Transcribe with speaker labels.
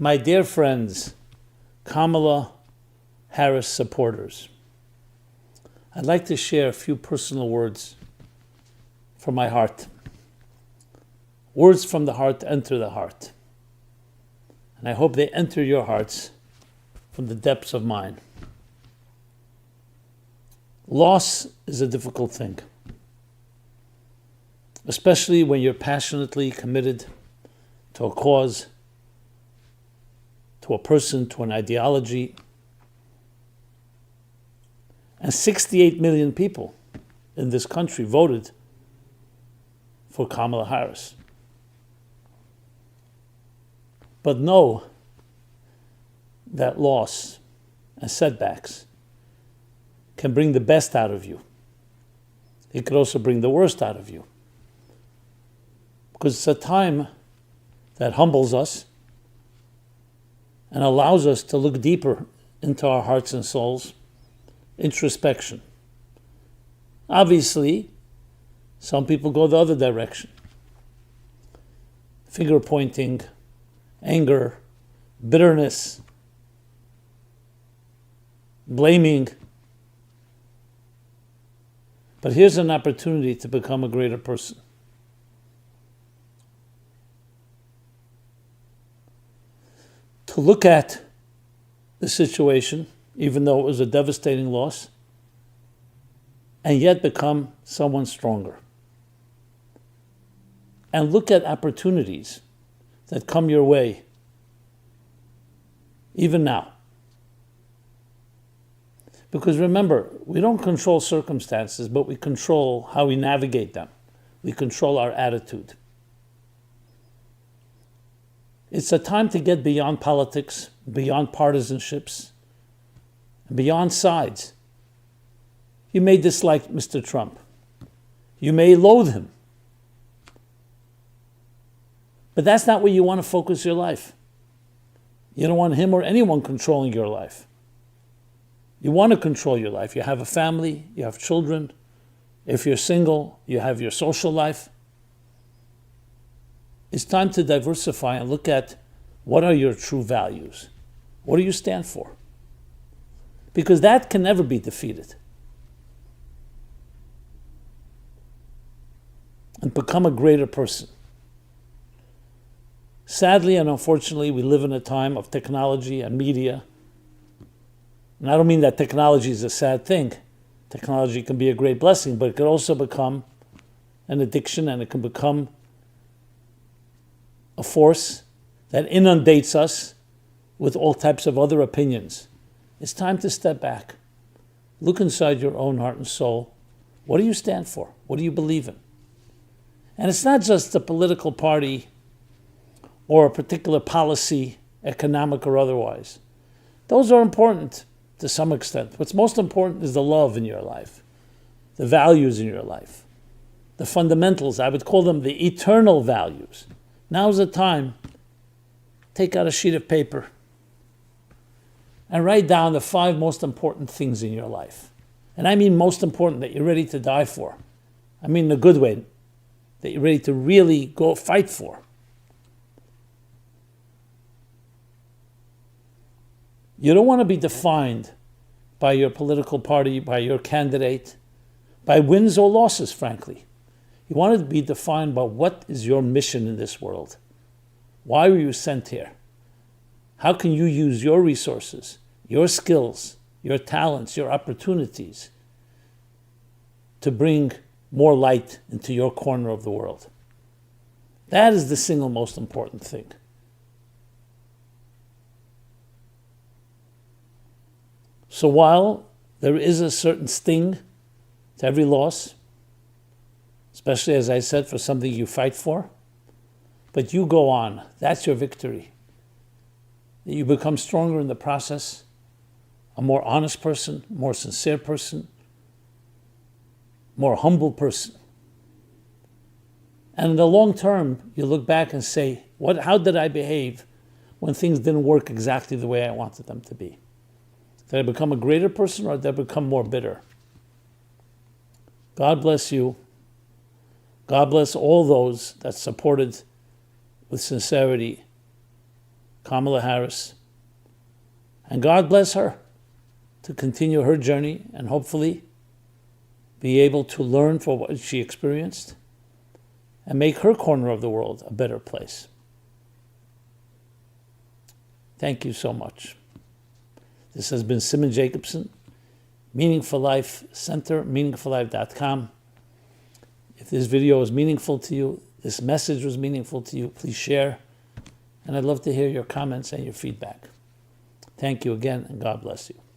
Speaker 1: My dear friends, Kamala Harris supporters, I'd like to share a few personal words from my heart. Words from the heart enter the heart. And I hope they enter your hearts from the depths of mine. Loss is a difficult thing, especially when you're passionately committed to a cause, to a person, to an ideology. And 68 million people in this country voted for Kamala Harris. But know that loss and setbacks can bring the best out of you. It could also bring the worst out of you. Because it's a time that humbles us and allows us to look deeper into our hearts and souls. Introspection. Obviously, some people go the other direction. Finger pointing, anger, bitterness, blaming. But here's an opportunity to become a greater person. To look at the situation, even though it was a devastating loss, and yet become someone stronger. And look at opportunities that come your way, even now. Because remember, we don't control circumstances, but we control how we navigate them. We control our attitude. It's a time to get beyond politics, beyond partisanships, and beyond sides. You may dislike Mr. Trump. You may loathe him. But that's not where you want to focus your life. You don't want him or anyone controlling your life. You want to control your life. You have a family, you have children. If you're single, you have your social life. It's time to diversify and look at what are your true values. What do you stand for? Because that can never be defeated. And become a greater person. Sadly and unfortunately, we live in a time of technology and media. And I don't mean that technology is a sad thing. Technology can be a great blessing, but it can also become an addiction, and it can become a force that inundates us with all types of other opinions. It's time to step back. Look inside your own heart and soul. What do you stand for? What do you believe in? And it's not just a political party or a particular policy, economic or otherwise. Those are important to some extent. What's most important is the love in your life, the values in your life, the fundamentals. I would call them the eternal values. Now's the time. Take out a sheet of paper and write down the 5 most important things in your life. And I mean most important, that you're ready to die for. I mean in a good way, that you're ready to really go fight for. You don't want to be defined by your political party, by your candidate, by wins or losses, frankly. You want to be defined by what is your mission in this world. Why were you sent here? How can you use your resources, your skills, your talents, your opportunities to bring more light into your corner of the world? That is the single most important thing. So while there is a certain sting to every loss, especially, as I said, for something you fight for, but you go on. That's your victory. You become stronger in the process, a more honest person, more sincere person, more humble person. And in the long term, you look back and say, how did I behave when things didn't work exactly the way I wanted them to be? Did I become a greater person, or did I become more bitter? God bless you. God bless all those that supported with sincerity Kamala Harris. And God bless her to continue her journey and hopefully be able to learn from what she experienced and make her corner of the world a better place. Thank you so much. This has been Simon Jacobson, Meaningful Life Center, meaningfullife.com. If this video was meaningful to you, this message was meaningful to you, please share. And I'd love to hear your comments and your feedback. Thank you again, and God bless you.